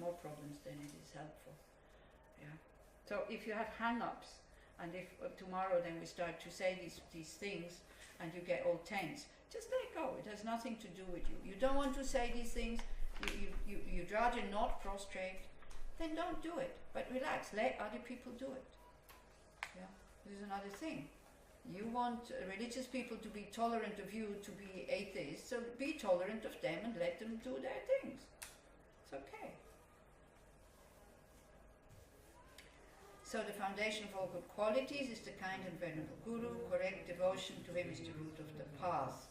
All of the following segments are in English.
more problems than it is helpful. Yeah. So if you have hang-ups, and if tomorrow then we start to say these things, and you get all tense, just let go. It has nothing to do with you. You don't want to say these things. You'd rather not prostrate. Then don't do it. But relax. Let other people do it. Yeah. This is another thing. You want religious people to be tolerant of you, to be atheists, so be tolerant of them and let them do their things. It's okay. So the foundation of all good qualities is the kind and venerable Guru. Correct devotion to him is the root of the path.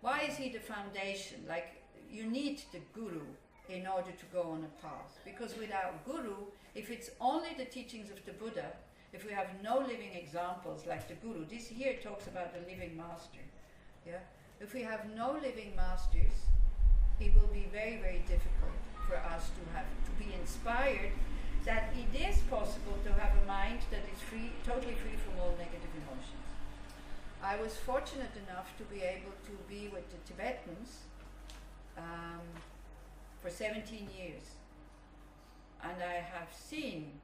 Why is he the foundation? Like, you need the Guru in order to go on a path. Because without Guru, if it's only the teachings of the Buddha, if we have no living examples like the Guru, this here talks about the living master. Yeah? If we have no living masters, it will be very, very difficult for us to be inspired that it is possible to have a mind that is free, totally free from all negative emotions. I was fortunate enough to be able to be with the Tibetans for 17 years. And I have seen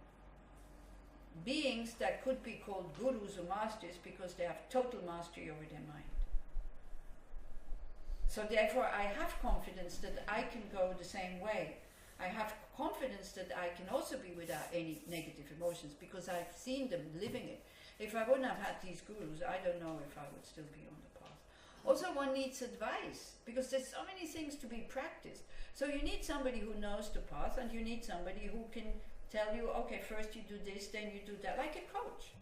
beings that could be called gurus or masters because they have total mastery over their mind. So therefore I have confidence that I can go the same way. I have confidence that I can also be without any negative emotions because I've seen them living it. If I wouldn't have had these gurus, I don't know if I would still be on the path. Also, one needs advice because there's so many things to be practiced. So you need somebody who knows the path, and you need somebody who can tell you, okay, first you do this, then you do that, like a coach.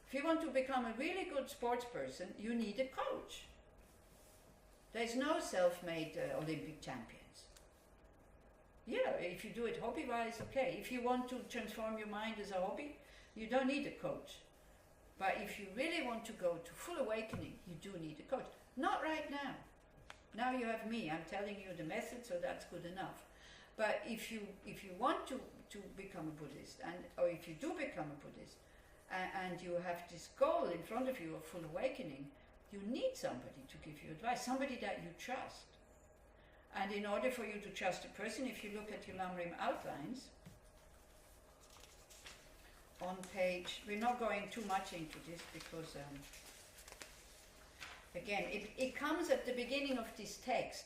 If you want to become a really good sports person, you need a coach. There's no self-made Olympic champions. Yeah, if you do it hobby-wise, okay. If you want to transform your mind as a hobby, you don't need a coach. But if you really want to go to full awakening, you do need a coach. Not right now. Now you have me. I'm telling you the method, so that's good enough. But if you want to become a Buddhist, or if you do become a Buddhist, and you have this goal in front of you of full awakening, you need somebody to give you advice, somebody that you trust. And in order for you to trust a person, if you look at your Lam Rim outlines, on page, we're not going too much into this because, again, it comes at the beginning of this text.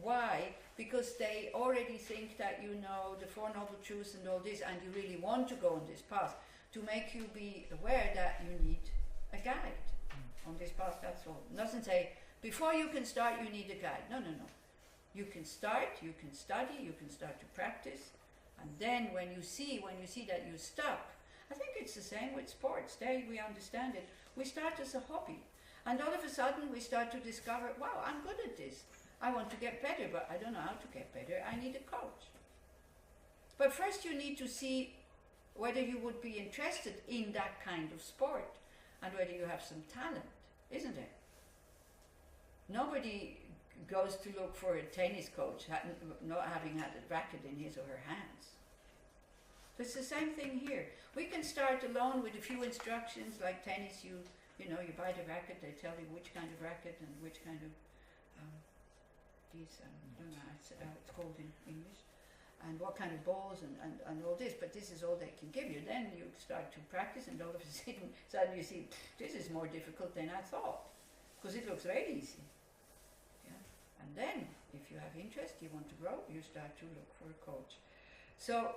Why? Because they already think that you know the Four Noble Truths and all this, and you really want to go on this path, to make you be aware that you need a guide on this path, that's all. It doesn't say, before you can start, you need a guide. No, no, no. You can start, you can study, you can start to practice, and then when you see that you're stuck, I think it's the same with sports. There we understand it. We start as a hobby, and all of a sudden we start to discover, wow, I'm good at this. I want to get better, but I don't know how to get better. I need a coach. But first you need to see whether you would be interested in that kind of sport, and whether you have some talent, isn't it? Nobody goes to look for a tennis coach not having had a racket in his or her hands. So it's the same thing here. We can start alone with a few instructions, like tennis. You buy the racket. They tell you which kind of racket and which kind of I don't know how it's called in English, and what kind of balls and all this. But this is all they can give you. Then you start to practice, and all of a sudden you see this is more difficult than I thought, because it looks very easy. And then, if you have interest, you want to grow, you start to look for a coach. So,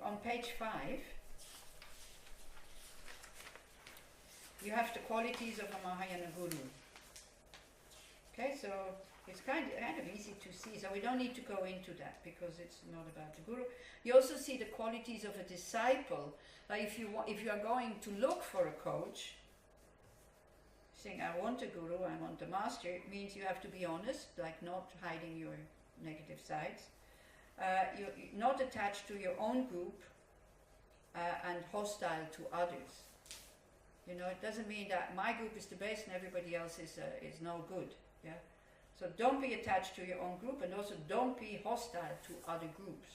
on page 5, you have the qualities of a Mahayana Guru. Okay, so it's kind of easy to see. So we don't need to go into that because it's not about the Guru. You also see the qualities of a disciple. Like if you are going to look for a coach, saying I want a guru, I want a master, it means you have to be honest, like not hiding your negative sides. You're not attached to your own group and hostile to others. You know, it doesn't mean that my group is the best and everybody else is no good. Yeah. So don't be attached to your own group, and also don't be hostile to other groups.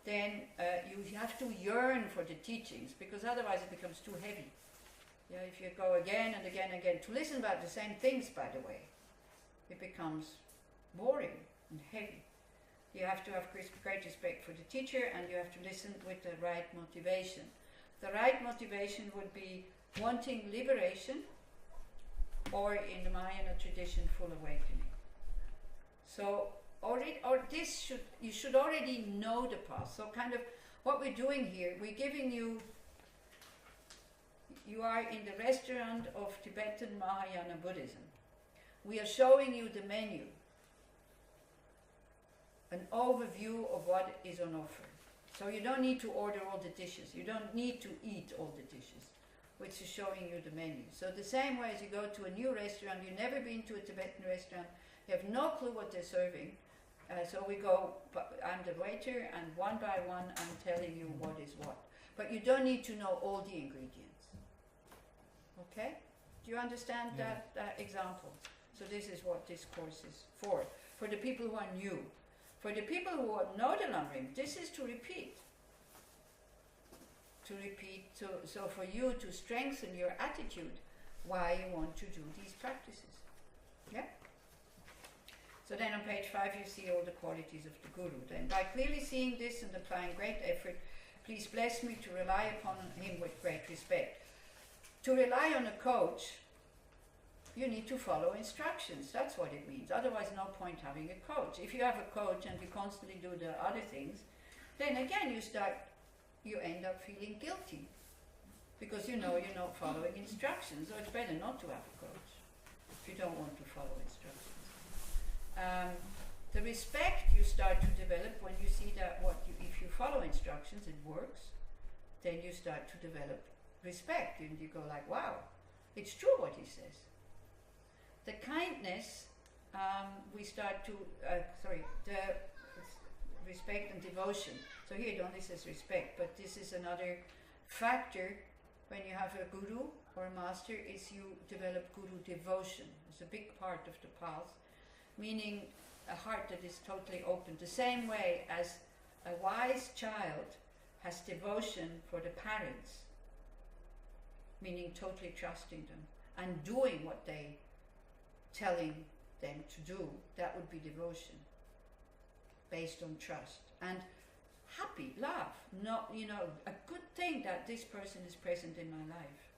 Then you have to yearn for the teachings, because otherwise it becomes too heavy. Yeah, if you go again and again and again to listen about the same things, by the way, it becomes boring and heavy. You have to have great respect for the teacher, and you have to listen with the right motivation. The right motivation would be wanting liberation, or in the Mahayana tradition, full awakening. So you should already know the path. So kind of what we're doing here, we're giving you are in the restaurant of Tibetan Mahayana Buddhism. We are showing you the menu, an overview of what is on offer. So you don't need to order all the dishes. You don't need to eat all the dishes, which is showing you the menu. So the same way as you go to a new restaurant, you've never been to a Tibetan restaurant, you have no clue what they're serving. So we go, I'm the waiter, and one by one I'm telling you what is what. But you don't need to know all the ingredients. Okay? Do you understand that example? So this is what this course is for the people who are new. For the people who know the Lam Rim, this is to repeat. So for you to strengthen your attitude, why you want to do these practices. Yeah? So then on page 5 you see all the qualities of the Guru. Then by clearly seeing this and applying great effort, please bless me to rely upon him with great respect. To rely on a coach, you need to follow instructions. That's what it means. Otherwise, no point having a coach. If you have a coach and you constantly do the other things, then again you end up feeling guilty because you know you're not following instructions. So it's better not to have a coach if you don't want to follow instructions. The respect you start to develop when you see that if you follow instructions, it works, then you start to develop respect, and you go like, wow, it's true what he says. The kindness, we start to, the respect and devotion. So here it only says respect, but this is another factor when you have a guru or a master, is you develop guru devotion. It's a big part of the path, meaning a heart that is totally open. The same way as a wise child has devotion for the parents, meaning totally trusting them and doing what they telling them to do, that would be devotion based on trust and happy, laugh, not, a good thing that this person is present in my life.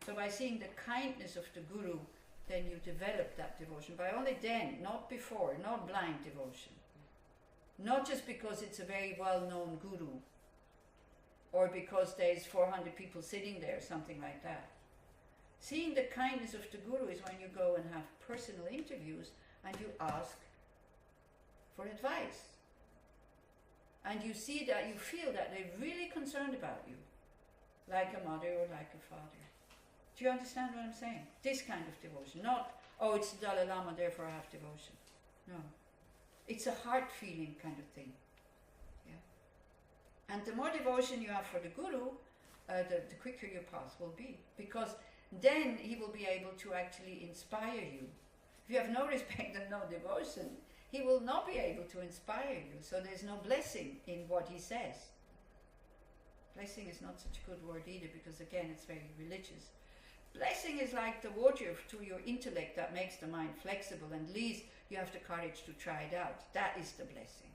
So by seeing the kindness of the Guru, then you develop that devotion, but only then, not before, not blind devotion. Not just because it's a very well-known Guru or because there's 400 people sitting there, something like that. Seeing the kindness of the Guru is when you go and have personal interviews and you ask for advice. And you see that, you feel that they're really concerned about you, like a mother or like a father. Do you understand what I'm saying? This kind of devotion, not, oh, it's the Dalai Lama, therefore I have devotion. No. It's a heart feeling kind of thing. Yeah. And the more devotion you have for the Guru, the quicker your path will be. Because then he will be able to actually inspire you. If you have no respect and no devotion, he will not be able to inspire you. So there's no blessing in what he says. Blessing is not such a good word either, because again it's very religious. Blessing is like the water to your intellect that makes the mind flexible, and at least you have the courage to try it out. That is the blessing.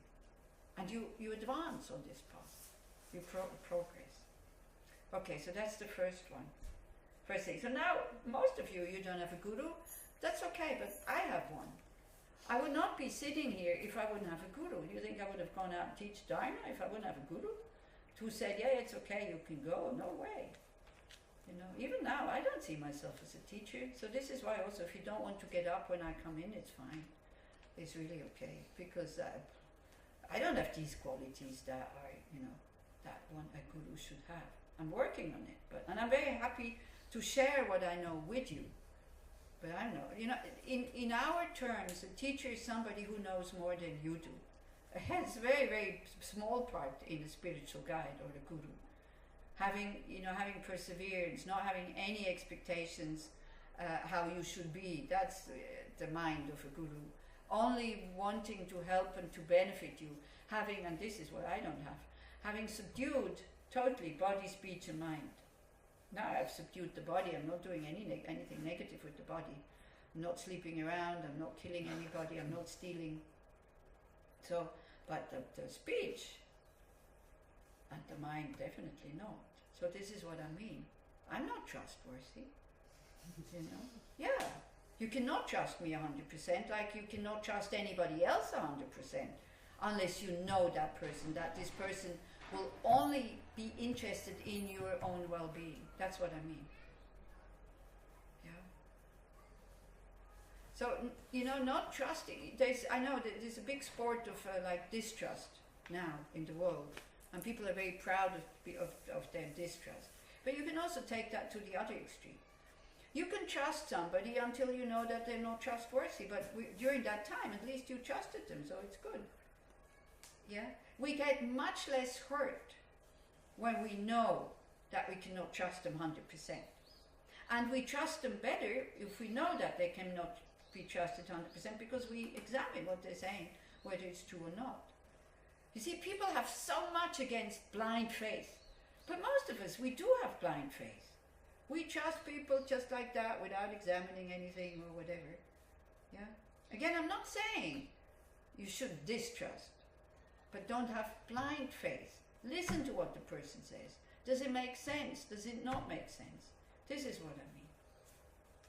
And you advance on this path. You progress. Okay, so that's the first one. First thing. So now, most of you don't have a guru. That's okay, but I have one. I would not be sitting here if I wouldn't have a guru. You think I would have gone out and teach Dharma if I wouldn't have a guru? Who said, yeah, it's okay, you can go. No way. Even now, I don't see myself as a teacher. So this is why also, if you don't want to get up when I come in, it's fine. It's really okay. Because I don't have these qualities that are, that one a guru should have. I'm working on it. And I'm very happy to share what I know with you. But I know, in our terms, a teacher is somebody who knows more than you do. It's a very, very small part in a spiritual guide or the guru. Having perseverance, not having any expectations how you should be, that's the mind of a guru. Only wanting to help and to benefit you. And this is what I don't have, having subdued totally body, speech and mind. Now I've subdued the body, I'm not doing anything negative with the body. I'm not sleeping around, I'm not killing anybody, I'm not stealing. So But the speech and the mind definitely not. So this is what I mean. I'm not trustworthy, you know. Yeah, you cannot trust me 100%, like you cannot trust anybody else 100%, unless you know that person, that this person will only be interested in your own well-being. That's what I mean. Yeah. So, you know, not trusting. I know that there's a big sport of like distrust now in the world, and people are very proud of their distrust. But you can also take that to the other extreme. You can trust somebody until you know that they're not trustworthy, but during that time, at least you trusted them, so it's good. Yeah? We get much less hurt when we know that we cannot trust them 100%. And we trust them better if we know that they cannot be trusted 100% because we examine what they're saying, whether it's true or not. You see, people have so much against blind faith. But most of us, we do have blind faith. We trust people just like that without examining anything or whatever. Yeah? Again, I'm not saying you should distrust, but don't have blind faith. Listen to what the person says. Does it make sense? Does it not make sense? This is what I mean.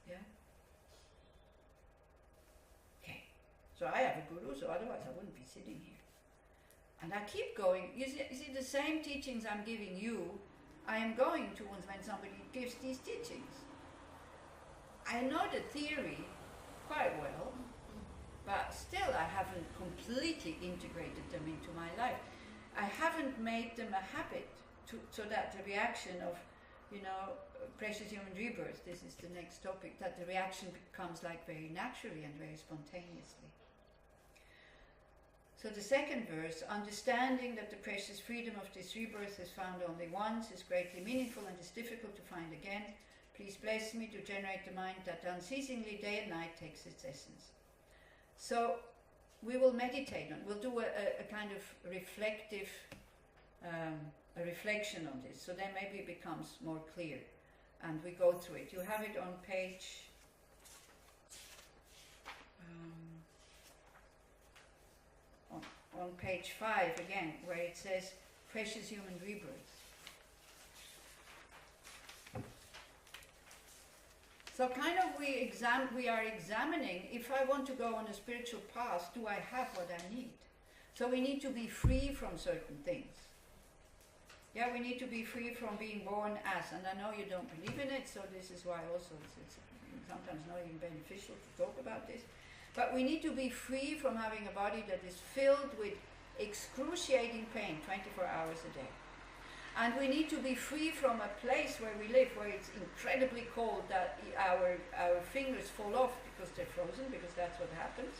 Yeah? Okay. So I have a guru, so otherwise I wouldn't be sitting here. And I keep going. You see, the same teachings I'm giving you, I am going to when somebody gives these teachings. I know the theory quite well, but still I haven't completely integrated them into my life. I haven't made them a habit so that the reaction of, you know, precious human rebirth, this is the next topic, that the reaction becomes like very naturally and very spontaneously. So the second verse, understanding that the precious freedom of this rebirth is found only once, is greatly meaningful and is difficult to find again. Please bless me to generate the mind that unceasingly day and night takes its essence. So we will meditate on, we'll do a kind of reflective, a reflection on this, so then maybe it becomes more clear and we go through it. You have it on page on page 5 again, where it says precious human rebirth. So kind of we are examining, if I want to go on a spiritual path, do I have what I need? So we need to be free from certain things. Yeah, we need to be free from being born as, and I know you don't believe in it, so this is why also it's sometimes not even beneficial to talk about this. But we need to be free from having a body that is filled with excruciating pain 24 hours a day. And we need to be free from a place where we live, where it's incredibly cold, that our fingers fall off because they're frozen, because that's what happens.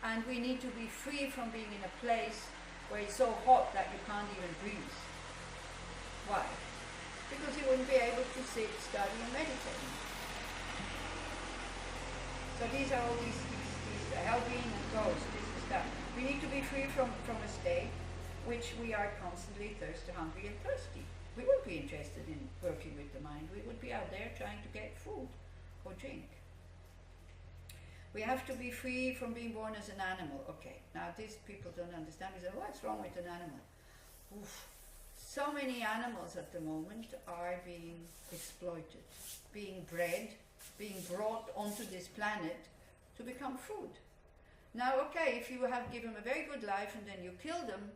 And we need to be free from being in a place where it's so hot that you can't even breathe. Why? Because you wouldn't be able to sit, study and meditate. So these are all these helping and goes, this is that. We need to be free from a state which we are constantly hungry and thirsty. We wouldn't be interested in working with the mind. We would be out there trying to get food or drink. We have to be free from being born as an animal. Okay, now these people don't understand. We say, what's wrong with an animal? Oof. So many animals at the moment are being exploited, being bred, being brought onto this planet to become food. Now, okay, if you have given them a very good life and then you kill them,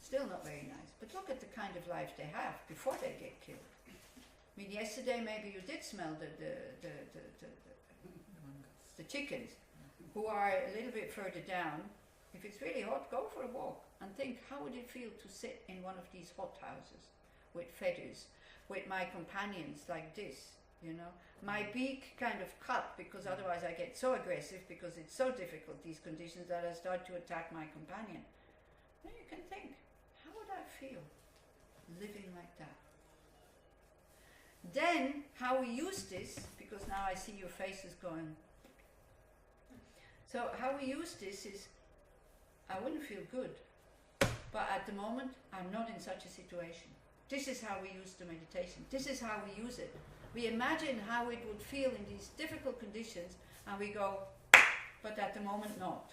still not very nice. But look at the kind of life they have before they get killed. I mean, yesterday maybe you did smell the chickens who are a little bit further down. If it's really hot, go for a walk and think, how would it feel to sit in one of these hot houses with feathers, with my companions like this, you know? My beak kind of cut, because otherwise I get so aggressive because it's so difficult, these conditions, that I start to attack my companion. Then you can think, how would I feel living like that? Then, how we use this, because now I see your faces going. So how we use this is, I wouldn't feel good, but at the moment I'm not in such a situation. This is how we use the meditation. This is how we use it. We imagine how it would feel in these difficult conditions, and we go, but at the moment not.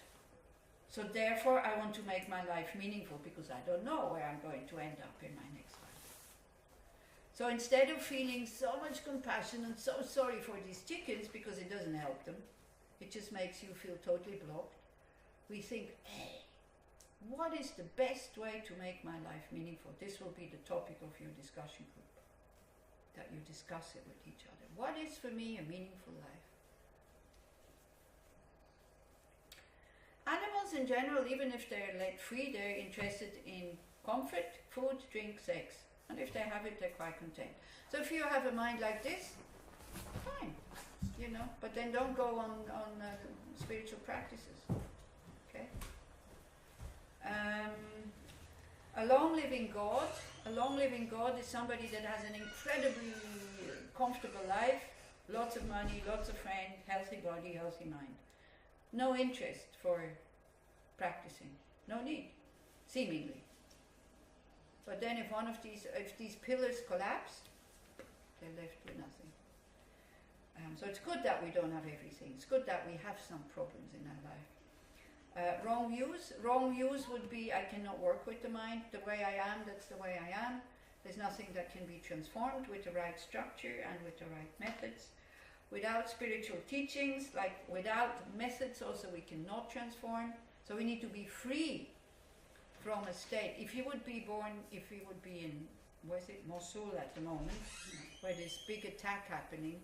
So therefore I want to make my life meaningful, because I don't know where I'm going to end up in my next life. So instead of feeling so much compassion and so sorry for these chickens, because it doesn't help them, it just makes you feel totally blocked, we think, hey, what is the best way to make my life meaningful? This will be the topic of your discussion group, that you discuss it with each other. What is for me a meaningful life? Animals in general, even if they're let free, they're interested in comfort, food, drink, sex. And if they have it, they're quite content. So if you have a mind like this, fine, you know, but then don't go on spiritual practices, okay? A long-living God is somebody that has an incredibly comfortable life, lots of money, lots of friends, healthy body, healthy mind. No interest for practicing, no need, seemingly. But then if these pillars collapse, they're left with nothing. So it's good that we don't have everything. It's good that we have some problems in our life. Wrong views would be, I cannot work with the mind. The way I am, that's the way I am. There's nothing that can be transformed with the right structure and with the right methods. Without spiritual teachings, like without methods also, we cannot transform. So we need to be free from a state. If you would be in, where's it, Mosul at the moment, where there's big attack happening,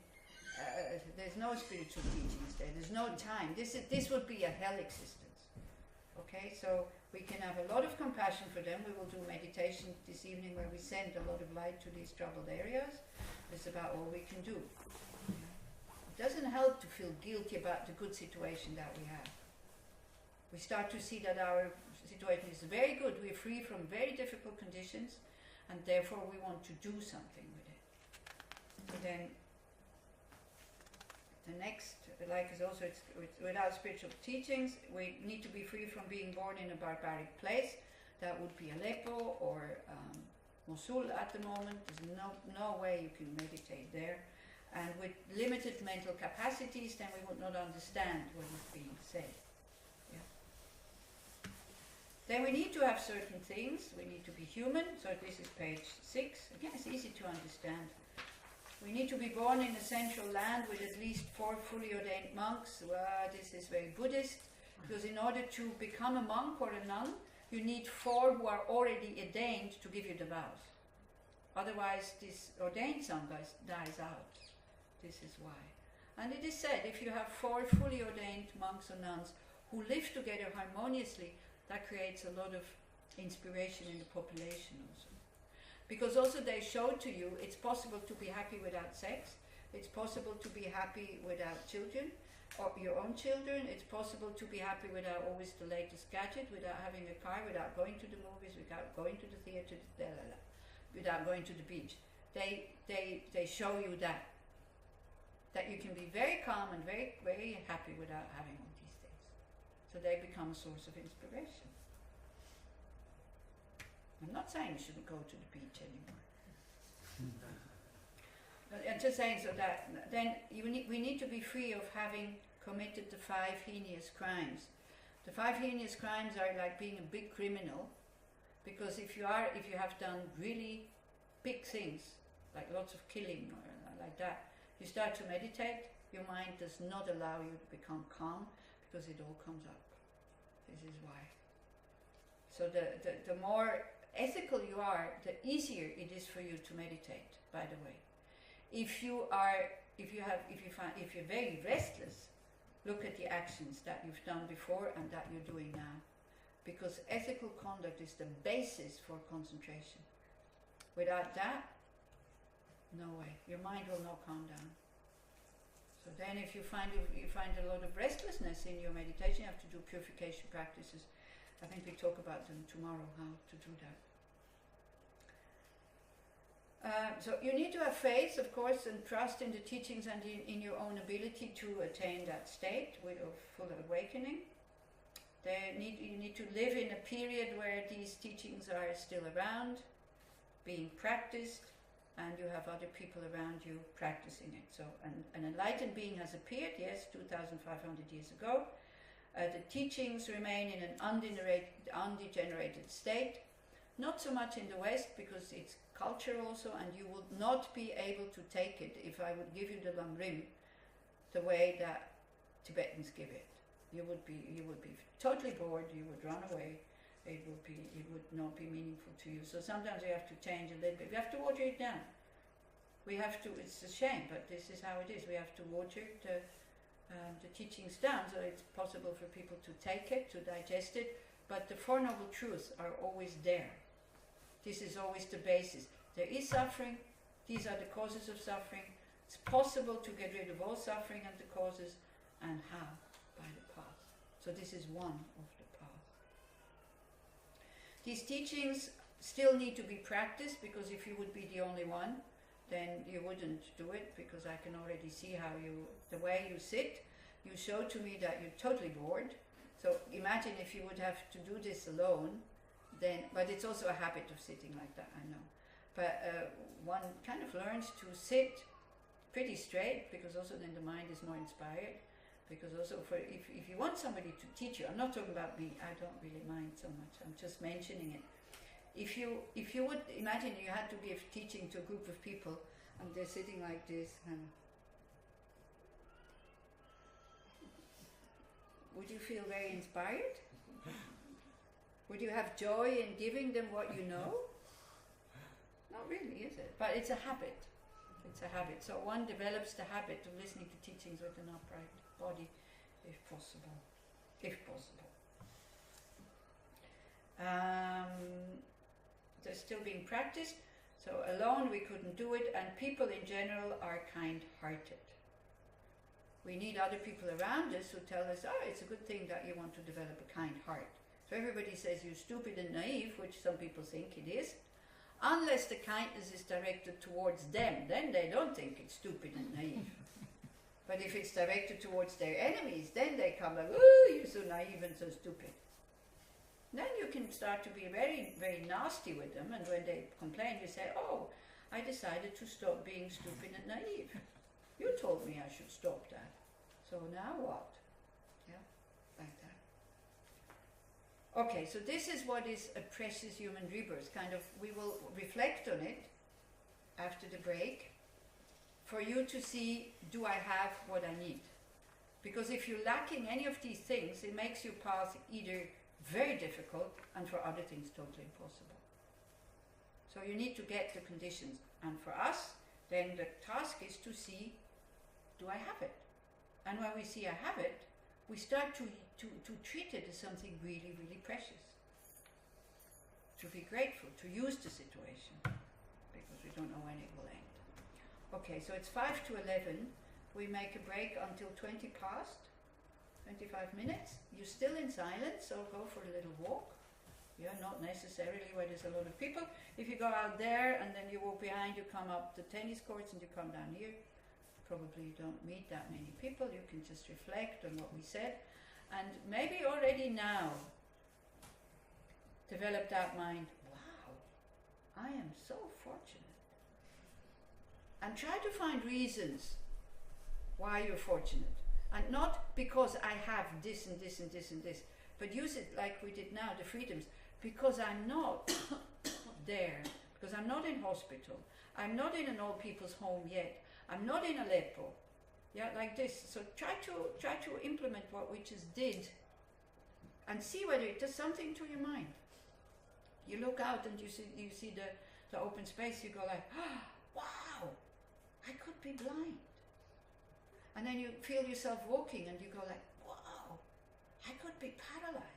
there's no spiritual teachings there, there's no time. This would be a hell existence. Okay, so we can have a lot of compassion for them. We will do meditation this evening where we send a lot of light to these troubled areas. It's about all we can do. It doesn't help to feel guilty about the good situation that we have. We start to see that our situation is very good. We're free from very difficult conditions, and therefore we want to do something with it. So then the next, like is also, it's without spiritual teachings, we need to be free from being born in a barbaric place. That would be Aleppo or Mosul at the moment. There's no way you can meditate there. And with limited mental capacities, then we would not understand what is being said. Yeah. Then we need to have certain things. We need to be human. So this is page 6. Again, it's easy to understand. We need to be born in a central land with at least 4 fully ordained monks. Well, this is very Buddhist, because in order to become a monk or a nun, you need 4 who are already ordained to give you the vows. Otherwise, this ordained son dies out. This is why. And it is said, if you have 4 fully ordained monks or nuns who live together harmoniously, that creates a lot of inspiration in the population also. Because also they show to you it's possible to be happy without sex, it's possible to be happy without children, or your own children, it's possible to be happy without always the latest gadget, without having a car, without going to the movies, without going to the theatre, without going to the beach. They show you that you can be very calm and very, very happy without having all these things. So they become a source of inspiration. I'm not saying you shouldn't go to the beach anymore. But I'm just saying so that then we need to be free of having committed the 5 heinous crimes. The 5 heinous crimes are like being a big criminal, because if you have done really big things, like lots of killing or like that, you start to meditate, your mind does not allow you to become calm, because it all comes up. This is why. So the more ethical you are, the easier it is for you to meditate, by the way. If you're very restless, look at the actions that you've done before and that you're doing now. Because ethical conduct is the basis for concentration. Without that, no way. Your mind will not calm down. So then if you find a lot of restlessness in your meditation, you have to do purification practices. I think we talk about them tomorrow, how to do that. So you need to have faith, of course, and trust in the teachings and in your own ability to attain that state of full awakening. You need to live in a period where these teachings are still around, being practiced, and you have other people around you practicing it. So an enlightened being has appeared, yes, 2,500 years ago, The teachings remain in an undegenerated state. Not so much in the West, because it's culture also, and you would not be able to take it if I would give you the Lam Rim the way that Tibetans give it. You would be totally bored. You would run away. It would not be meaningful to you. So sometimes we have to change a little bit. We have to water it down. We have to. It's a shame, but this is how it is. We have to water the teachings down so it's possible for people to take it, to digest it. But the Four Noble Truths are always there. This is always the basis. There is suffering. These are the causes of suffering. It's possible to get rid of all suffering and the causes, and how? By the path. So this is one of the paths. These teachings still need to be practiced, because if you would be the only one, then you wouldn't do it, because I can already see how the way you sit, you show to me that you're totally bored. So imagine if you would have to do this alone, then, but it's also a habit of sitting like that, I know. But one kind of learns to sit pretty straight, because also then the mind is more inspired. Because also if you want somebody to teach you, I'm not talking about me, I don't really mind so much, I'm just mentioning it. If you would imagine you had to give teaching to a group of people and they're sitting like this, would you feel very inspired? Would you have joy in giving them what you know? Not really, is it? But it's a habit. It's a habit. So one develops the habit of listening to teachings with an upright body, if possible. If possible. They're still being practiced. So alone we couldn't do it, and people in general are kind-hearted. We need other people around us who tell us, oh, it's a good thing that you want to develop a kind heart. So everybody says you're stupid and naive, which some people think it is. Unless the kindness is directed towards them, then they don't think it's stupid and naive. But if it's directed towards their enemies, then they come like, oh, you're so naive and so stupid. Then you can start to be very, very nasty with them, and when they complain, you say, oh, I decided to stop being stupid and naive. You told me I should stop that. So now what? Yeah, like that. Okay, so this is what is a precious human rebirth. Kind of, we will reflect on it after the break for you to see, do I have what I need? Because if you're lacking any of these things, it makes your path either very difficult and for other things totally impossible. So you need to get the conditions. And for us, then the task is to see, do I have it? And when we see I have it, we start to treat it as something really, really precious. To be grateful, to use the situation, because we don't know when it will end. Okay, so it's 5 to 11. We make a break until 20 past, 25 minutes. You're still in silence, so go for a little walk. Yeah, not necessarily where there's a lot of people. If you go out there and then you walk behind, you come up the tennis courts and you come down here. Probably you don't meet that many people. You can just reflect on what we said. And maybe already now, develop that mind, wow, I am so fortunate. And try to find reasons why you're fortunate. And not because I have this and this and this and this, but use it like we did now, the freedoms, because I'm not there, because I'm not in hospital, I'm not in an old people's home yet, I'm not in Aleppo, yeah, like this. So try to implement what we just did and see whether it does something to your mind. You look out and you see the open space, you go like, ah, wow, I could be blind. And then you feel yourself walking and you go like, wow, I could be paralyzed.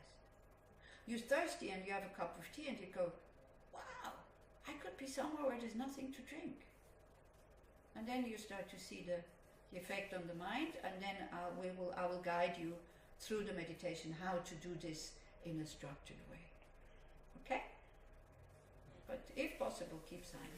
You're thirsty and you have a cup of tea and you go, wow, I could be somewhere where there's nothing to drink. And then you start to see the effect on the mind, and then I will guide you through the meditation how to do this in a structured way. Okay? But if possible, keep silent.